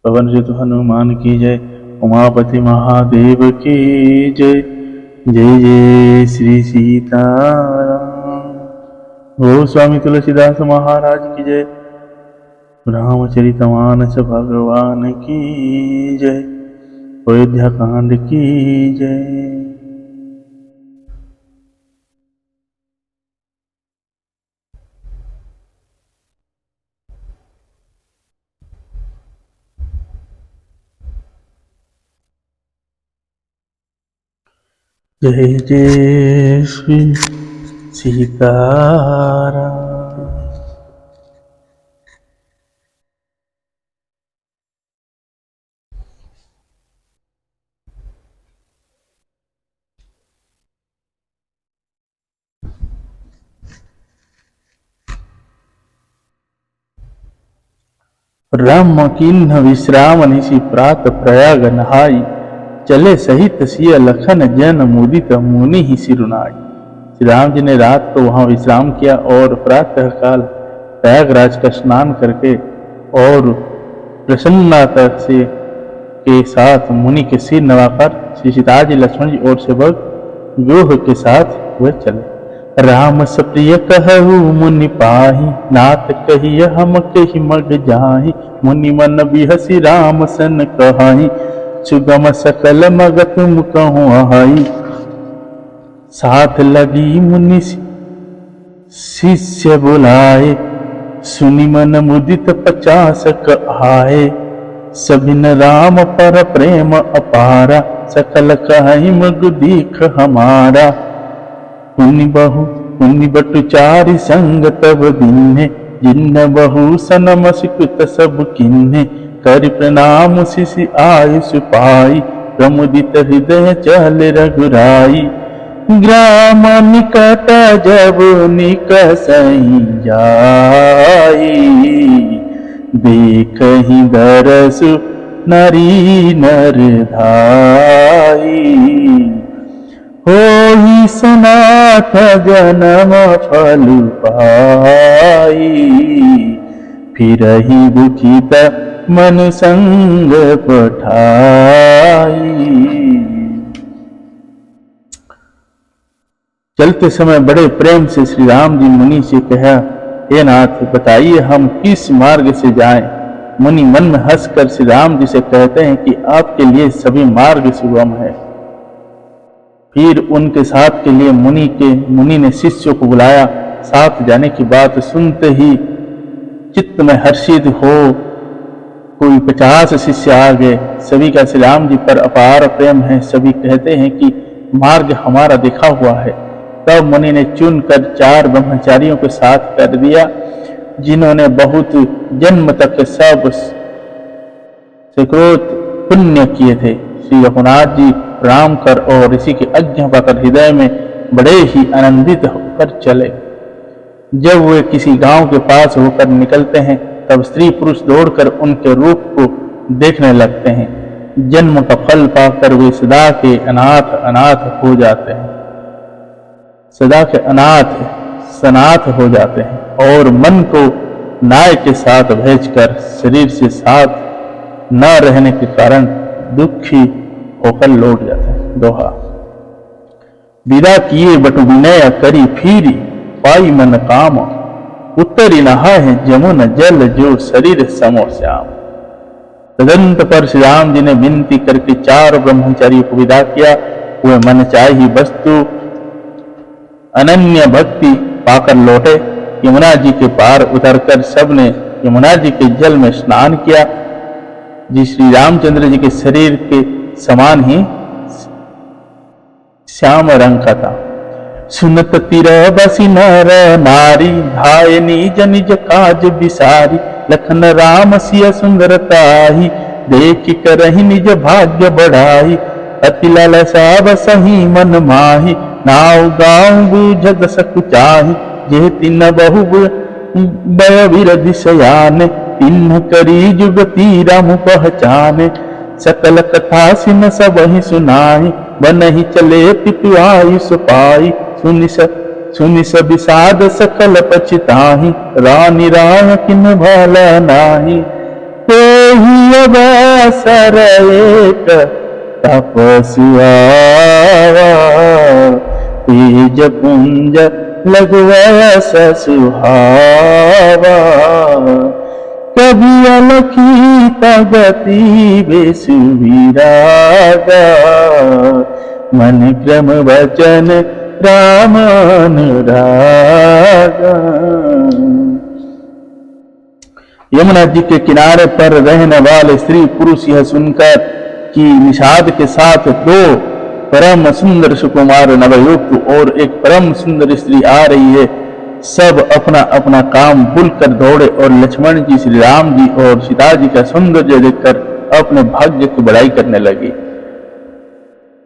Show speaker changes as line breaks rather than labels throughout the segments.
पवन सुत हनुमान की जय। उमापति महादेव की जय। जय जय श्री सीताराम। गोस्वामी तुलसीदास महाराज की जय। रामचरितमानस भगवान की जय। अयोध्या कांड की जय। जय जय श्री सीताराम। राम किन्ह विश्राम निशि प्रात प्रयाग नहाई। चले सहित सिय लखन जन मुदित मुनि ही सिरुनाई। श्री राम जी ने रात को वहां विश्राम किया और प्रातः काल प्रयागराज का स्नान करके और प्रसन्नता से के साथ मुनि के सिर नवाकर श्री सीता जी, लक्ष्मण जी और सेवक व्यूह के साथ वे चले। राम सप्रिय कहु मुनि पाहि, नाथ कहिय हम कहि मग जाहि। मुनि मन बिहसि राम सन कहाहि, सुगम सकल मग तुम कहूँ आहि। साथ लगी मुनि शिष्य बुलाए, सुनि मन मुदित 50 आए। सबिन राम पर प्रेम अपारा, सकल कहि मग दीख हमारा। पुनि बटु चारि संग तब दीन्हे, जिन्न बहु सनम सिकुत सब किन्हे। कर प्रणाम शिषि आयुष पाई, प्रमुदित हृदय चल रघुराई। ग्राम निकट जब निकसई जाई, देखहि दरसु नरी नर धाई। होई सनाथ जन्म फल पाई, फिरहि दुखित मन संग पठाई। चलते समय बड़े प्रेम से श्री राम जी मुनि से कहा, हे नाथ बताइए हम किस मार्ग से जाएं। मुनि मन में हंसकर श्री राम जी से कहते हैं कि आपके लिए सभी मार्ग सुगम है। फिर उनके साथ के लिए मुनि ने शिष्यों को बुलाया। साथ जाने की बात सुनते ही चित्त में हर्षित हो कोई 50 शिष्य आ गए। सभी का श्री राम जी पर अपार प्रेम है। सभी कहते हैं कि मार्ग हमारा देखा हुआ है। तब मुनि ने चुनकर 4 ब्रह्मचारियों के साथ कर दिया, जिन्होंने बहुत जन्म तक सब सकृत पुण्य किए थे। श्री रघुनाथ जी प्रणाम कर और ऋषि की आज्ञा पाकर हृदय में बड़े ही आनंदित होकर चले। जब वे किसी गांव के पास होकर निकलते हैं, तब स्त्री पुरुष दौड़कर उनके रूप को देखने लगते हैं। जन्म का फल पाकर वे सदा के अनाथ हो जाते हैं। सदा के सनाथ हो जाते हैं और मन को नाय के साथ भेजकर शरीर से साथ न रहने के कारण दुखी होकर लौट जाते हैं। दोहा। विदा किए बटु विनय करी फिरी, पाई मन काम। उत्तरी नहा है जमुन जल, जो शरीर समो श्याम। तदंत पर श्री राम जी ने विनती करके 4 ब्रह्मचारियों को विदा किया। वे मन चाही वस्तु अनन्य भक्ति पाकर लौटे। यमुना जी के पार उतरकर सबने यमुना जी के जल में स्नान किया, जी श्री रामचंद्र जी के शरीर के समान ही श्याम रंग का था। सुनत तिर बसी नर नारी, धाय निज निज काज बिसारी। लखन राम सिय सुंदरताही, देख करहि निज भाग्य बढ़ाई। अति लालसा बसहि मन माही, नाव गाँव बूझत सकुचाही। जे तिन बहु बय विरधि सयाने, तिन्ह करी जुगती राम पहचाने। सकल कथा सिन सब ही सुनाई, बनहि चले पितु आयुष पाई। सुनि सब विषाद सकल पछताहि, रानी राय किन भला नाही। ही अवसर एक तपस्या तेज पुंज लगवस सुहावा कभी अलखी तगति बेसु विरागा मन क्रम वचन राम अनुरागा। यमुना जी के किनारे पर रहने वाले स्त्री पुरुष यह सुनकर कि निषाद के साथ दो परम सुंदर सुकुमार नवयुवक और एक परम सुंदर स्त्री आ रही है, सब अपना अपना काम भूल कर दौड़े और लक्ष्मण जी, श्री राम जी और सीता जी का सौंदर्य देखकर अपने भाग्य की बड़ाई करने लगे।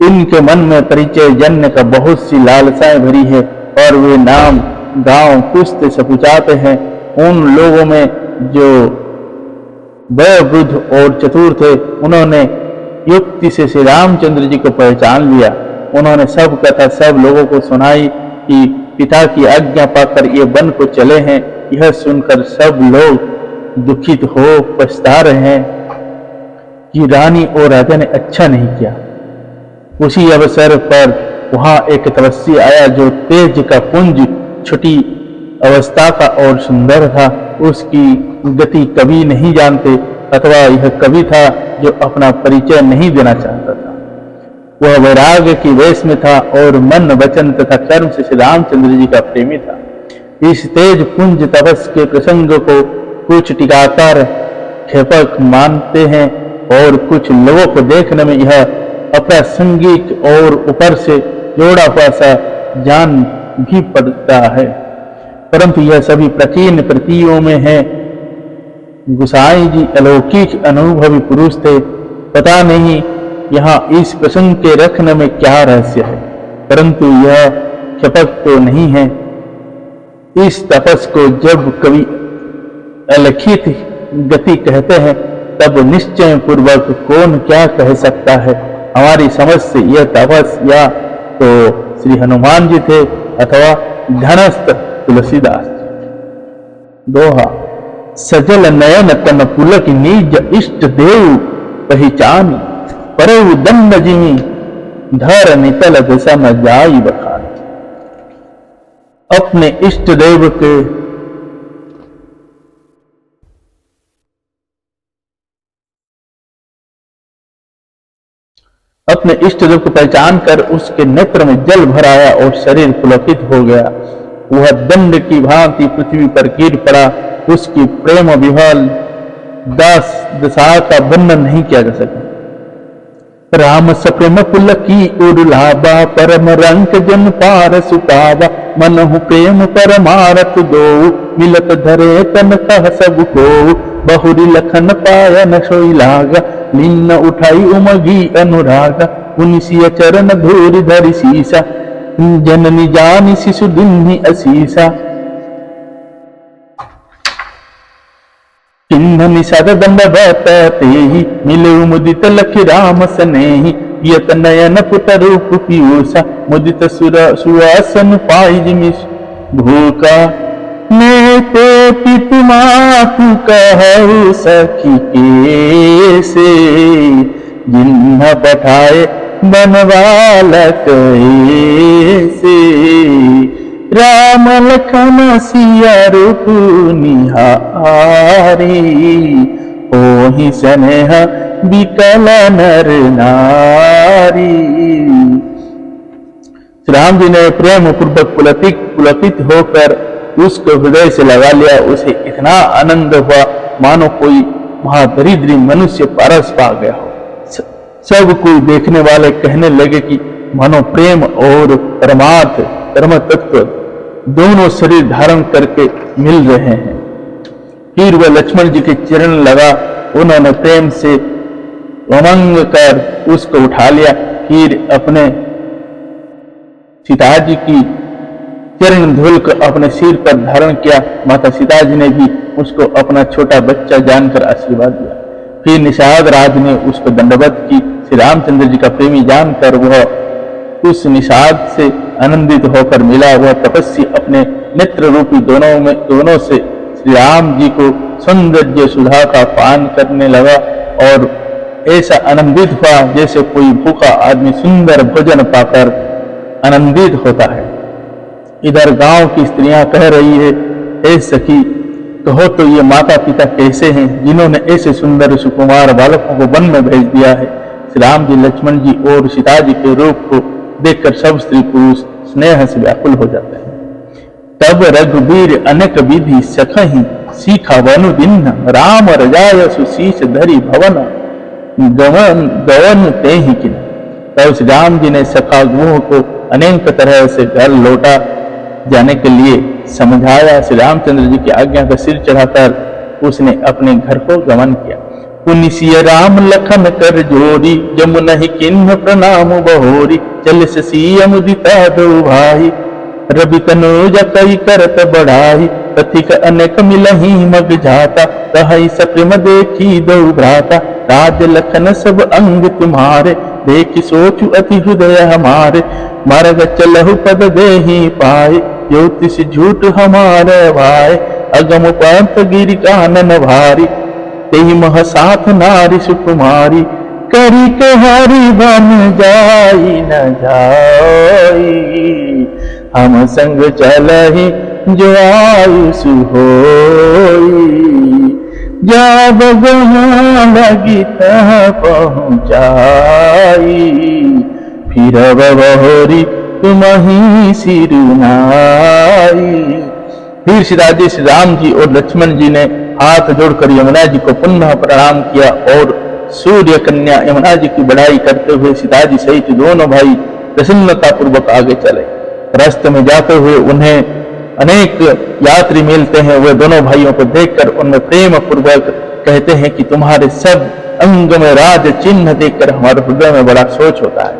इनके मन में परिचय जन्य का बहुत सी लालसाएं भरी है और वे नाम गांव पूछते सपुचाते हैं। उन लोगों में जो वयोवृद्ध और चतुर थे, उन्होंने युक्ति से श्री रामचंद्र जी को पहचान लिया। उन्होंने सब कथा सब लोगों को सुनाई कि पिता की आज्ञा पाकर ये वन को चले हैं। यह सुनकर सब लोग दुखित हो पछता रहे हैं कि रानी और राजा ने अच्छा नहीं किया। उसी अवसर पर वहां एक तपस्वी आया जो तेज का पुंज, छोटी अवस्था का और सुंदर था। उसकी गति कभी नहीं जानते अथवा यह कवि था जो अपना परिचय नहीं देना चाहता था। वह वैराग्य की वेश में था और मन वचन तथा कर्म से श्री रामचंद्र जी का प्रेमी था। इस तेज पुंज तपस के प्रसंग को कुछ टीकाकार खेपक मानते हैं और कुछ लोगों को देखने में यह अप्रासंगिक और ऊपर से जोड़ा हुआ सा जान भी पड़ता है, परंतु यह सभी प्राचीन प्रतियों में है। गुसाई जी अलौकिक अनुभवी पुरुष थे। पता नहीं यहाँ इस प्रसंग के रखने में क्या रहस्य है, परंतु यह क्षपक तो नहीं है। इस तपस को जब कवि अलखित गति कहते हैं तब निश्चय पूर्वक कौन क्या कह सकता है। हमारी समझ से यह तपस या तो श्री हनुमान जी थे अथवा धनस्थ तुलसीदास। दोहा सजल नयन तन पुलक निज इष्ट देव पहचानी परऊ दंड जिमी धर नितल दिशा न जाई बखानी। अपने इष्ट देव के को पहचान कर उसके नेत्र में जल भर आया और शरीर पुलकित हो गया। वह दंड की भांति पृथ्वी पर गिर पड़ा। उसकी प्रेम विभल दशा का वर्णन नहीं किया जा सका। राम सप्रेम पुलकी उर्लाबा परम रंक जन पार सुतावा मनहु प्रेम परमारथ दो मिलत धरे तन कह सब को बहुरी लखन पाया न सोई लागा निन्न उठाई उमगी अनुरागा उनसिय चरण धूरि धरि सीसा जननी जानी शिशु दिन्हि असीसा किन्हनि सद दंड बतते ही मिले मुदित लखि राम स्नेहि यत नयन पुट रूप पीयूषा मुदित सुवासन पाई जिमि भूका मैं तो पितु मातु कहु सखी के से जिन्ह पठाए बनवालक से राम लखन सिया रूप निहारी ओहि स्नेह विकल नर नारी। श्री राम जी ने प्रेम पूर्वक पुलकित होकर उसको हृदय से लगा लिया। उसे इतना आनंद हुआ मानो कोई महादरिद्री मनुष्य पारस पा गया हो। सब कोई देखने वाले कहने लगे कि मानो प्रेम और परमार्थ परम तत्व दोनों शरीर धारण करके मिल रहे हैं। फिर वह लक्ष्मण जी के चरण लगा। उन्होंने प्रेम से उमंग कर उसको उठा लिया। फिर अपने सीता जी की चरण धूल को अपने सिर पर धारण किया। माता सीता जी ने भी उसको अपना छोटा बच्चा जानकर आशीर्वाद दिया। फिर निषाद राज ने उसको दंडवत की। श्री रामचंद्र जी का प्रेमी जानकर वह उस निषाद से आनंदित होकर मिला। वह तपस्वी अपने नेत्र रूपी दोनों से श्री राम जी को सौंदर्य सुधा का पान करने लगा और ऐसा आनंदित हुआ जैसे कोई भूखा आदमी सुंदर भोजन पाकर आनंदित होता है। इधर गांव की स्त्रियां कह रही है, ए सखी, कहो तो ये माता पिता कैसे हैं जिन्होंने ऐसे सुंदर सुकुमार बालकों को वन में भेज दिया है। श्री राम जी, लक्ष्मण जी और सीता जी के रूप को देखकर सब स्त्री पुरुष स्नेह से व्याकुल हो जाते हैं। तब रघुबीर अनेक विधि सखहि सीखा वनु दिन राम रजाय सुशीष धरी भवन गवन ते ही किन। तब श्री राम जी ने सखा गुह को अनेक तरह से घर लौटा जाने के लिए समझाया। श्री रामचंद्र जी की आज्ञा का सिर चढ़ाकर उसने अपने घर को गमन किया। पुनिसिय राम लखन कर जोरी जमुनहि किन्ह प्रणाम बहोरी चल सीय मुदिता दो भाई रवि तनोज कई करत बढ़ाई पथिक अनेक मिलही मग जाता रही सप्रेम देखी दो भ्राता राज लखन सब अंग तुम्हारे देखी सोचु अति हृदय हमारे मार्ग चलहु पद देहि पाए ज्योतिष झूठ हमारे भाई अगम पंथ गिरि कानन भारी तेहि मह साथ नारी सुकुमारी करी के हरि बन जाई न जाई हम संग चलहि जो आयुष होई जब जहाँ लगी तह पहुँचाई फिर बहोरी तुम ही सिरुनाई। फिर सीता जी, श्री राम जी और लक्ष्मण जी ने हाथ जोड़कर यमुना जी को पुनः प्रणाम किया और सूर्य कन्या यमुना जी की बढ़ाई करते हुए सीता जी सहित दोनों भाई प्रसन्नता पूर्वक आगे चले। रास्ते में जाते हुए उन्हें अनेक यात्री मिलते हैं। वे दोनों भाइयों को देखकर उनमें प्रेम पूर्वक कहते हैं कि तुम्हारे सब अंग में राज चिन्ह देखकर हमारे हृदय में बड़ा सोच होता है।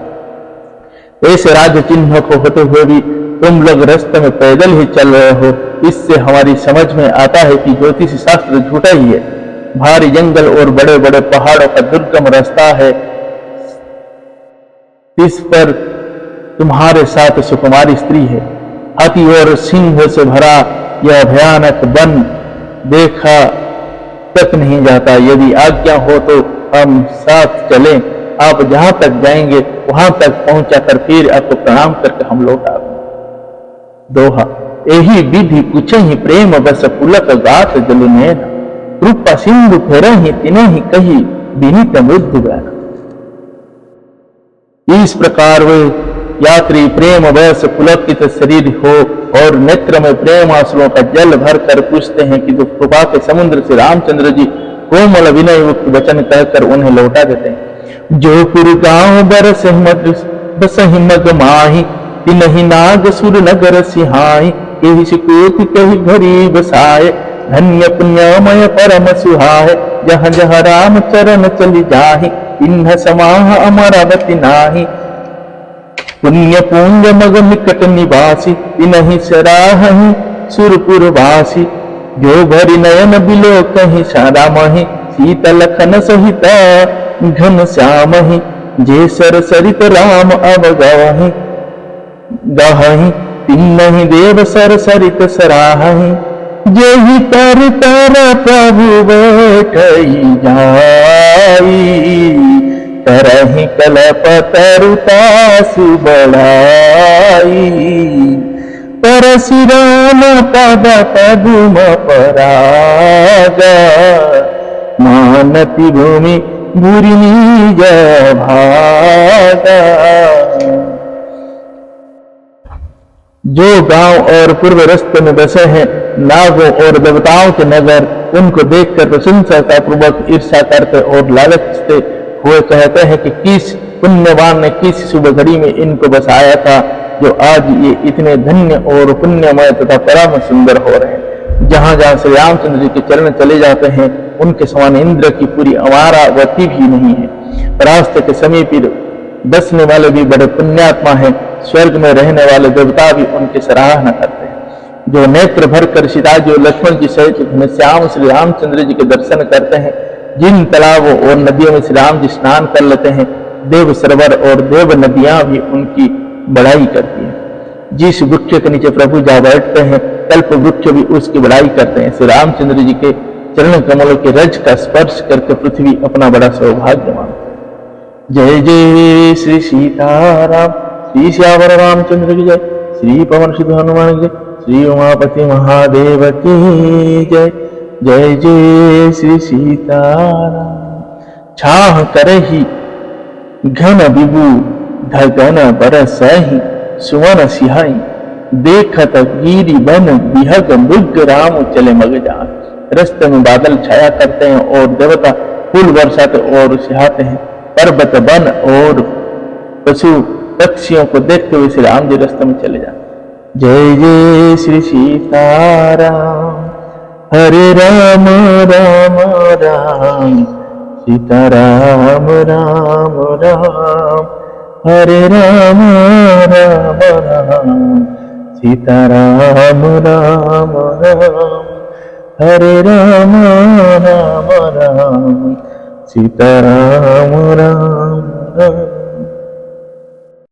ऐसे राज चिन्ह को होते हुए भी तुम लोग रास्ते में पैदल ही चल रहे हो, इससे हमारी समझ में आता है कि ज्योतिष शास्त्र झूठा ही है। भारी जंगल और बड़े बड़े पहाड़ों का दुर्गम रास्ता है, इस पर तुम्हारे साथ सुकुमारी स्त्री है। हाथी और सिंह से भरा यह भयानक वन देखा तक नहीं जाता। यदि आज्ञा हो तो हम साथ चलें, आप जहां तक जाएंगे वहां तक पहुंचाकर फिर आपको प्रणाम करके हम लौट आएंगे। दोहा, एही विधि पूछे ही प्रेम बस पुलक गात जल नैन कृपा सिंधु फेर ही तिने ही कही विनीत मृदु बैन। इस प्रकार वे यात्री प्रेम बस पुलकित शरीर हो और नेत्र में प्रेम आंसुओं का जल भर कर पूछते हैं कि जो कृपा के समुद्र से रामचंद्र जी कोमल विनय युक्त वचन कहकर उन्हें लौटा देते हैं। जो पुर गांव बरस बस मग माही तिनहि नाग सुर नगर सिहाई केहि सिकोत कहि घरी बसाए धन्य पुण्यमय परम सुहाय जहाँ जहाँ राम चरण चली जाहि इन्ह समाह अमरावती नाही पुण्य पुंज मग निकट निवासी इनहि सराहि सुरपुर वासी जो भरि नयन बिलो कहि सारामहि सीता लखन सहित घन श्यामहि जे सर सरित राम अवगवहि गहहि तिन्हि देव सर सरित सराहि जेहि तर तर प्रभु बैठई जाई तरहि कलप तरुता सुबढ़ाई परशुराम पद पदुम परागा मानति भूमि भूरि निज भागा। जो गांव और पूर्व रास्ते में बसे हैं नागों और देवताओं के नगर उनको देखकर प्रशंसा पूर्वक ईर्ष्या करते और लालचते हुए कहते हैं कि किस पुण्यवान ने किस शुभ घड़ी में इनको बसाया था जो आज ये इतने धन्य और पुण्यमय तथा परम सुंदर हो रहे हैं। जहां जहां श्री रामचंद्र जी के चरण चले जाते हैं उनके समान इंद्र की पूरी अमारावती भी नहीं है। रास्ते के समीप बसने वाले भी बड़े पुण्यात्मा हैं, स्वर्ग में रहने वाले देवता भी उनकी सराहना करते हैं। जो नेत्र भर कर सीता जी और लक्ष्मण जी सहित श्याम श्री रामचंद्र जी के दर्शन करते हैं, जिन तालाबों और नदियों में श्री राम जी स्नान कर लेते हैं, देव सरोवर और देव नदियां भी उनकी बढ़ाई करती हैं। जिस वृक्ष के नीचे प्रभु जा बैठते हैं कल्प वृक्ष भी उसकी बढ़ाई करते हैं। श्री रामचंद्र जी के चरण कमलों के रज का स्पर्श करके पृथ्वी अपना बड़ा सौभाग्य मानती। जय जय श्री सीताराम, श्री श्यावर रामचंद्र की जय, श्री पवन सुत हनुमान की जय, श्री उमापति महादेव की जय। जय जय श्री सीताराम। छाह करही घन विभु धगन बरसहि, सुवन सिंहाई देखत गिरि बन बिहग मृग राम चले मग जान। रस्ते में बादल छाया करते हैं और देवता फूल बरसाते और सिहाते हैं। पर्वत वन और पशु पक्षियों को देखते हुए श्री राम जी रास्ते में चले जाते। जय जय श्री सीताराम, हरे राम राम राम, सीता राम राम राम, हरे राम राम राम, सीता राम राम राम, हरे राम राम राम, सीता राम राम।